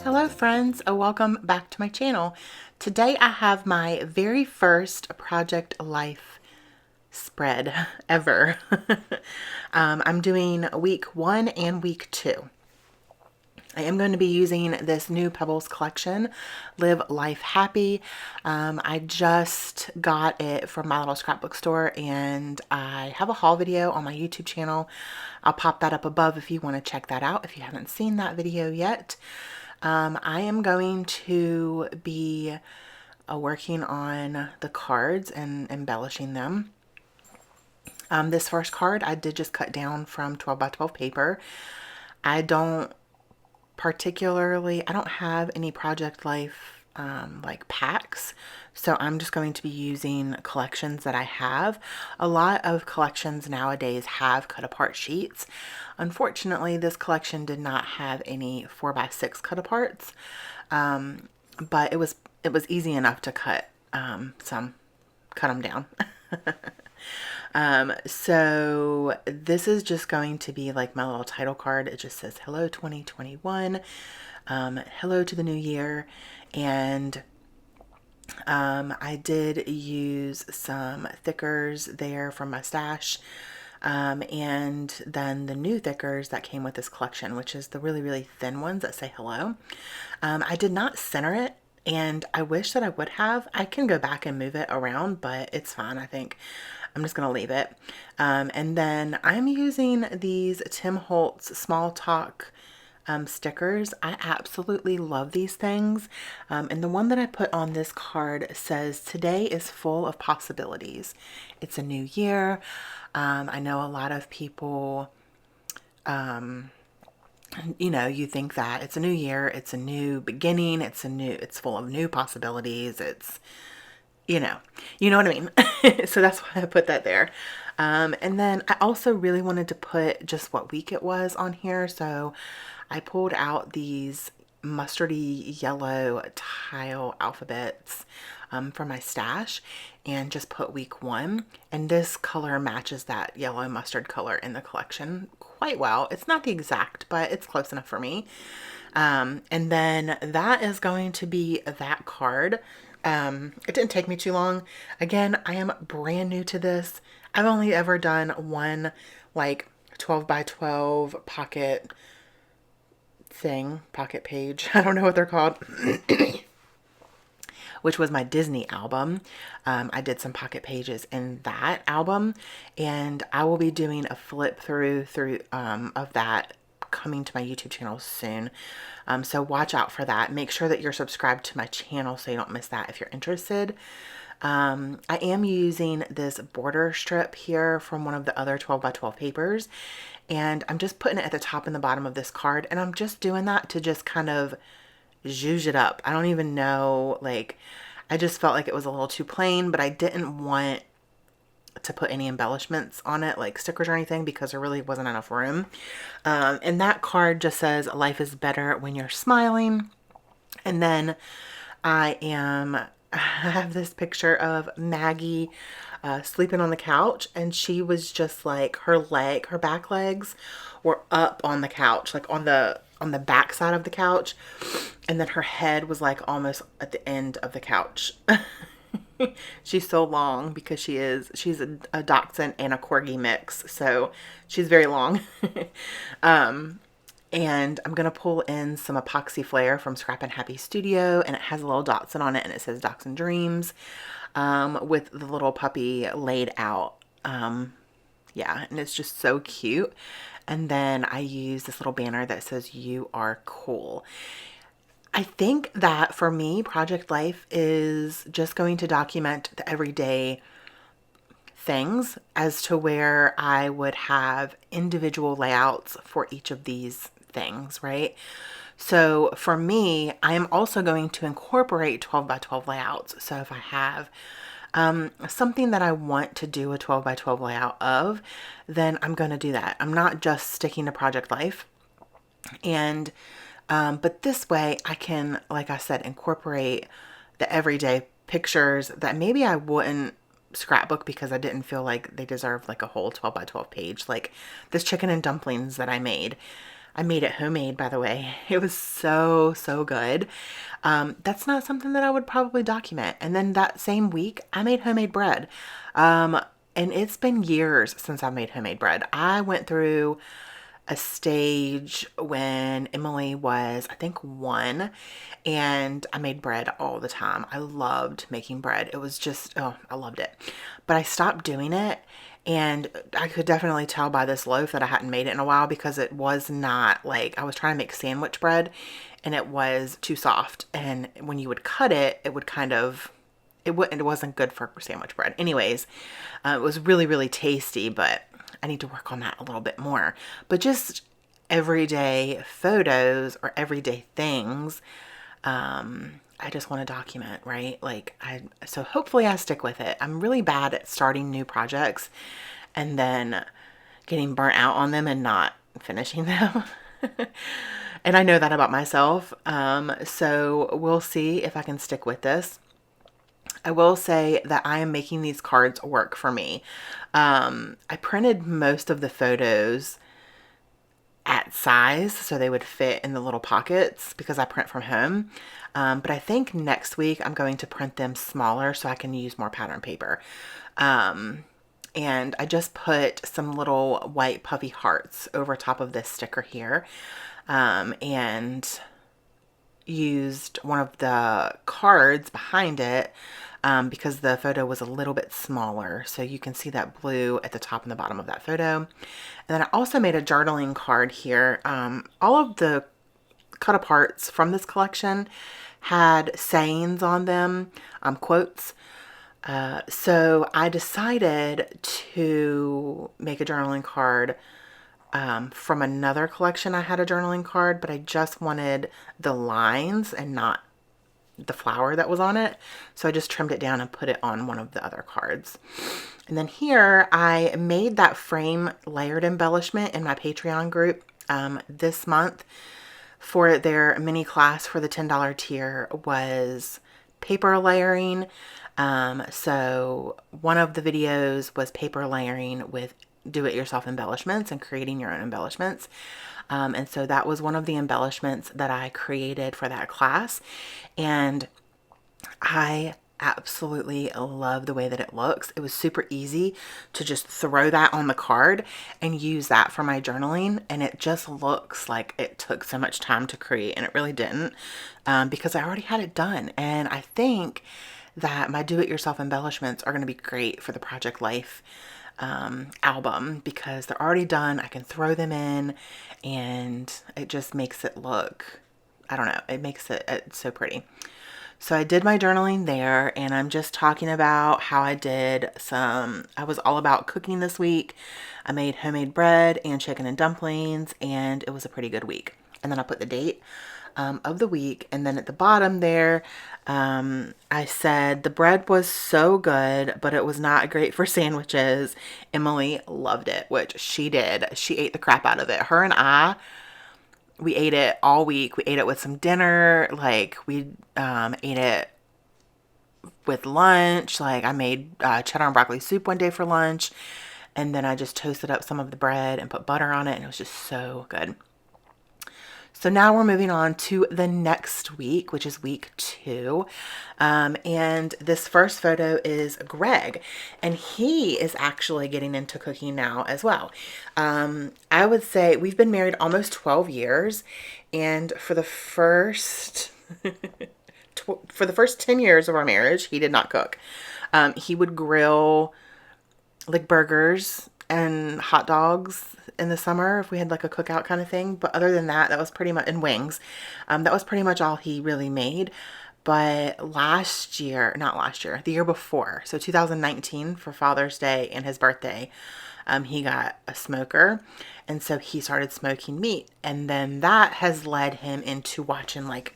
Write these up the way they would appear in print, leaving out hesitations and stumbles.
Hello friends, welcome back to my channel. Today I have my very first Project Life spread ever. I'm doing week 1 and week 2. I am going to be using this new Pebbles collection, Live Life Happy. I just got it from my little scrapbook store, and I have a haul video on my YouTube channel. I'll pop that up above if you want to check that out if you haven't seen that video yet. I am going to be working on the cards and embellishing them. This first card I did just cut down from 12 by 12 paper. I don't have any Project Life like packs, so I'm just going to be using collections that I have. A lot of collections nowadays have cut apart sheets. Unfortunately, this collection did not have any 4x6 cut aparts, but it was easy enough to cut them down. So this is just going to be like my little title card. It just says hello 2021, hello to the new year. And I did use some thickers there from my stash, and then the new thickers that came with this collection, which is the really, really thin ones that say hello. I did not center it, and I wish that I would have. I can go back and move it around, but it's fine. I think I'm just going to leave it. And then I'm using these Tim Holtz Small Talk stickers. I absolutely love these things. And the one that I put on this card says, "Today is full of possibilities." It's a new year. I know a lot of people, you think that it's a new year, it's a new beginning, it's full of new possibilities. It's, you know what I mean? So that's why I put that there. And then I also really wanted to put just what week it was on here. So I pulled out these mustardy yellow tile alphabets from my stash and just put week 1. And this color matches that yellow mustard color in the collection quite well. It's not the exact, but it's close enough for me. And then that is going to be that card. It didn't take me too long. Again, I am brand new to this. I've only ever done one like 12 by 12 pocket page. I don't know what they're called. Which was my Disney album. I did some pocket pages in that album, and I will be doing a flip through of that coming to my YouTube channel soon. So watch out for that. Make sure that you're subscribed to my channel so you don't miss that if you're interested. I am using this border strip here from one of the other 12 by 12 papers, and I'm just putting it at the top and the bottom of this card, and I'm just doing that to just kind of zhuzh it up. I don't even know, like, I just felt like it was a little too plain, but I didn't want to put any embellishments on it, like stickers or anything, because there really wasn't enough room. And that card just says, "Life is better when you're smiling." And then I have this picture of Maggie sleeping on the couch, and she was just like, her back legs were up on the couch, like on the back side of the couch, and then her head was like almost at the end of the couch. She's so long because she's a Dachshund and a Corgi mix, so she's very long. And I'm going to pull in some epoxy flare from Scrap and Happy Studio, and it has a little Dachshund on it, and it says Dachshund Dreams, with the little puppy laid out. Yeah, and it's just so cute. And then I use this little banner that says, "You are cool." I think that for me, Project Life is just going to document the everyday things as to where I would have individual layouts for each of these things, right? So for me, I am also going to incorporate 12 by 12 layouts. So if I have something that I want to do a 12 by 12 layout of, then I'm going to do that. I'm not just sticking to Project Life. And but this way I can, like I said, incorporate the everyday pictures that maybe I wouldn't scrapbook because I didn't feel like they deserved like a whole 12 by 12 page. Like this chicken and dumplings that I made. I made it homemade, by the way. It was so, so good. That's not something that I would probably document. And then that same week, I made homemade bread. Um, and it's been years since I made homemade bread. I went through a stage when Emily was, I think, 1, and I made bread all the time. I loved making bread. It was just, oh, I loved it. But I stopped doing it, and I could definitely tell by this loaf that I hadn't made it in a while because it was not like, I was trying to make sandwich bread and it was too soft. And when you would cut it, it would kind of, it wasn't good for sandwich bread. Anyways, it was really, really tasty, but I need to work on that a little bit more. But just everyday photos or everyday things, I just want to document, right? So hopefully I stick with it. I'm really bad at starting new projects and then getting burnt out on them and not finishing them. And I know that about myself. So we'll see if I can stick with this. I will say that I am making these cards work for me. I printed most of the photos at size so they would fit in the little pockets because I print from home. But I think next week I'm going to print them smaller so I can use more pattern paper. And I just put some little white puffy hearts over top of this sticker here. And used one of the cards behind it because the photo was a little bit smaller. So you can see that blue at the top and the bottom of that photo. And then I also made a journaling card here. All of the cut aparts from this collection had sayings on them, quotes. So I decided to make a journaling card from another collection. I had a journaling card, but I just wanted the lines and not the flower that was on it. So I just trimmed it down and put it on one of the other cards. And then here I made that frame layered embellishment in my Patreon group this month for their mini class for the $10 tier was paper layering. So one of the videos was paper layering with do-it-yourself embellishments and creating your own embellishments. And so that was one of the embellishments that I created for that class. And I absolutely love the way that it looks. It was super easy to just throw that on the card and use that for my journaling. And it just looks like it took so much time to create, and it really didn't, because I already had it done. And I think that my do-it-yourself embellishments are going to be great for the Project Life album because they're already done. I can throw them in and it just makes it look, I don't know, it makes it so pretty. So I did my journaling there, and I'm just talking about how I was all about cooking this week. I made homemade bread and chicken and dumplings, and it was a pretty good week. And then I put the date of the week, and then at the bottom there, I said the bread was so good, but it was not great for sandwiches. Emily loved it, which she did. She ate the crap out of it. Her and we ate it all week. We ate it with some dinner. Like we ate it with lunch. Like I made cheddar and broccoli soup one day for lunch. And then I just toasted up some of the bread and put butter on it. And it was just so good. So now we're moving on to the next week, which is week 2. And this first photo is Greg, and he is actually getting into cooking now as well. I would say we've been married almost 12 years, and for the first 10 years of our marriage, he did not cook. He would grill like burgers and hot dogs in the summer if we had like a cookout kind of thing. But other than that, that was pretty much, and wings. That was pretty much all he really made. But the year before, so 2019 for Father's Day and his birthday, he got a smoker. And so he started smoking meat. And then that has led him into watching like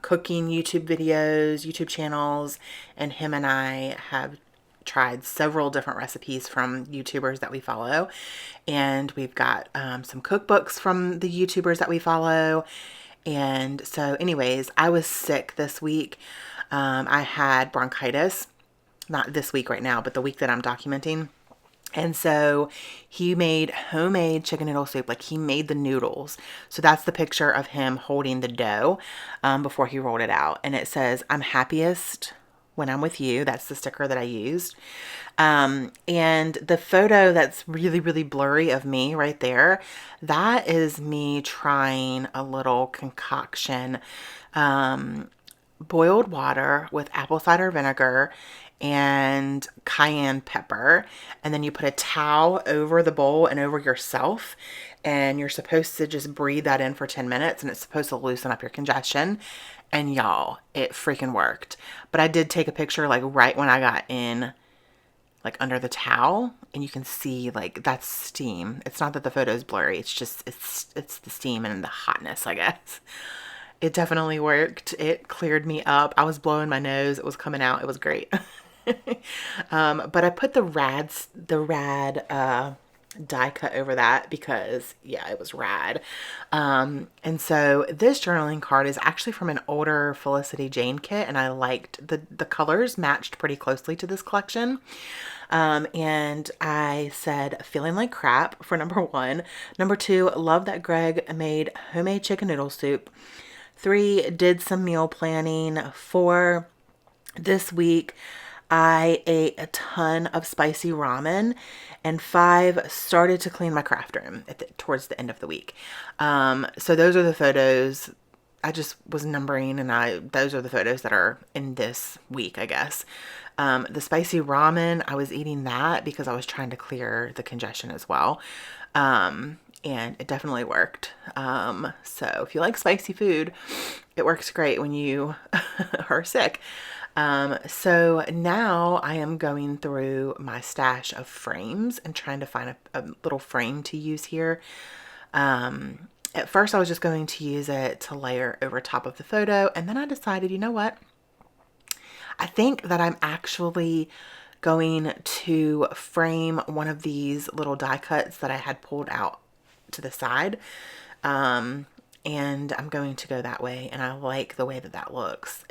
cooking YouTube videos, YouTube channels. And him and I have tried several different recipes from YouTubers that we follow, and we've got some cookbooks from the YouTubers that we follow. And so anyways, I was sick this week. I had bronchitis, not this week right now, but the week that I'm documenting. And so he made homemade chicken noodle soup. Like, he made the noodles. So that's the picture of him holding the dough before he rolled it out. And it says, "I'm happiest when I'm with you." That's the sticker that I used. And the photo that's really, really blurry of me right there, that is me trying a little concoction, boiled water with apple cider vinegar and cayenne pepper, and then you put a towel over the bowl and over yourself, and you're supposed to just breathe that in for 10 minutes, and it's supposed to loosen up your congestion. And y'all, it freaking worked. But I did take a picture like right when I got in, like under the towel, and you can see like that's steam. It's not that the photo is blurry, it's just it's the steam and the hotness, I guess. It definitely worked. It cleared me up. I was blowing my nose. It was coming out. It was great. But I put the rad die cut over that because, yeah, it was rad. And so this journaling card is actually from an older Felicity Jane kit, and I liked the colors matched pretty closely to this collection. And I said, "Feeling like crap" for number 1. Number 2, love that Greg made homemade chicken noodle soup. 3, did some meal planning. 4, this week I ate a ton of spicy ramen. And 5, started to clean my craft room towards the end of the week. So those are the photos. I just was numbering, and those are the photos that are in this week, I guess. The spicy ramen, I was eating that because I was trying to clear the congestion as well. And it definitely worked. So if you like spicy food, it works great when you are sick. So now I am going through my stash of frames and trying to find a little frame to use here. At first I was just going to use it to layer over top of the photo, and then I decided, you know what? I think that I'm actually going to frame one of these little die cuts that I had pulled out to the side. And I'm going to go that way, and I like the way that that looks.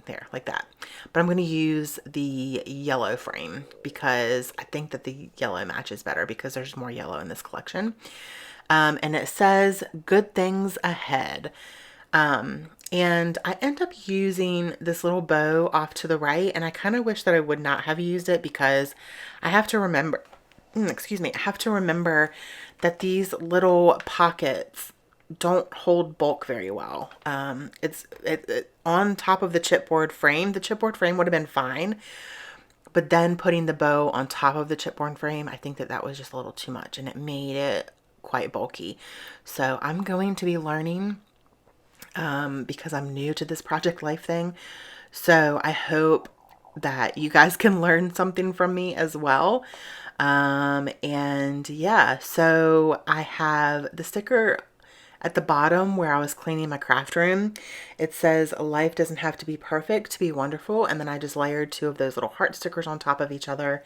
There, like that. But I'm going to use the yellow frame because I think that the yellow matches better because there's more yellow in this collection. And it says "good things ahead." And I end up using this little bow off to the right, and I kind of wish that I would not have used it because I have to remember, I have to remember that these little pockets don't hold bulk very well. It's on top of the chipboard frame. The chipboard frame would have been fine, but then putting the bow on top of the chipboard frame, I think that that was just a little too much, and it made it quite bulky. So I'm going to be learning because I'm new to this Project Life thing. So I hope that you guys can learn something from me as well. And yeah, so I have the sticker at the bottom where I was cleaning my craft room. It says "life doesn't have to be perfect to be wonderful." And then I just layered 2 of those little heart stickers on top of each other.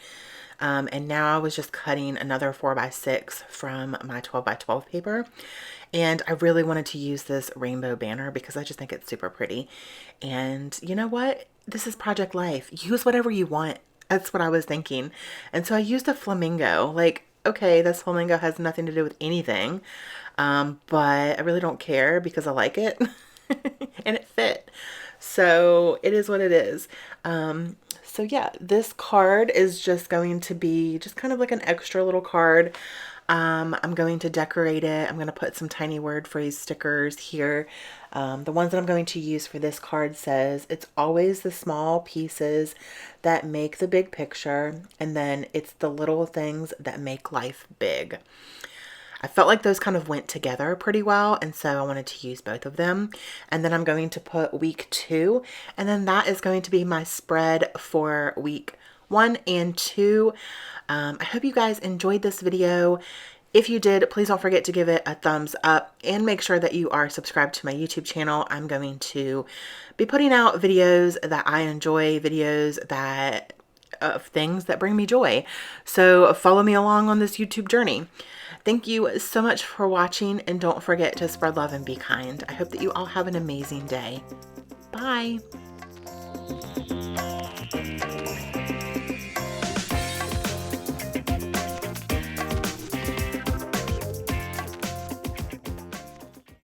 And now I was just cutting another 4x6 from my 12x12 paper. And I really wanted to use this rainbow banner because I just think it's super pretty. And you know what? This is Project Life. Use whatever you want. That's what I was thinking. And so I used a flamingo. Like, okay, this flamingo has nothing to do with anything. But I really don't care because I like it and it fit. So it is what it is. So yeah, this card is just going to be just kind of like an extra little card. I'm going to decorate it. I'm going to put some tiny word phrase stickers here. The ones that I'm going to use for this card says, "It's always the small pieces that make the big picture, and then it's the little things that make life big." I felt like those kind of went together pretty well, and so I wanted to use both of them. And then I'm going to put week 2, and then that is going to be my spread for week 1 and 2. I hope you guys enjoyed this video. If you did, please don't forget to give it a thumbs up and make sure that you are subscribed to my YouTube channel. I'm going to be putting out videos that I enjoy, videos that of things that bring me joy. So follow me along on this YouTube journey. Thank you so much for watching, and don't forget to spread love and be kind. I hope that you all have an amazing day. Bye.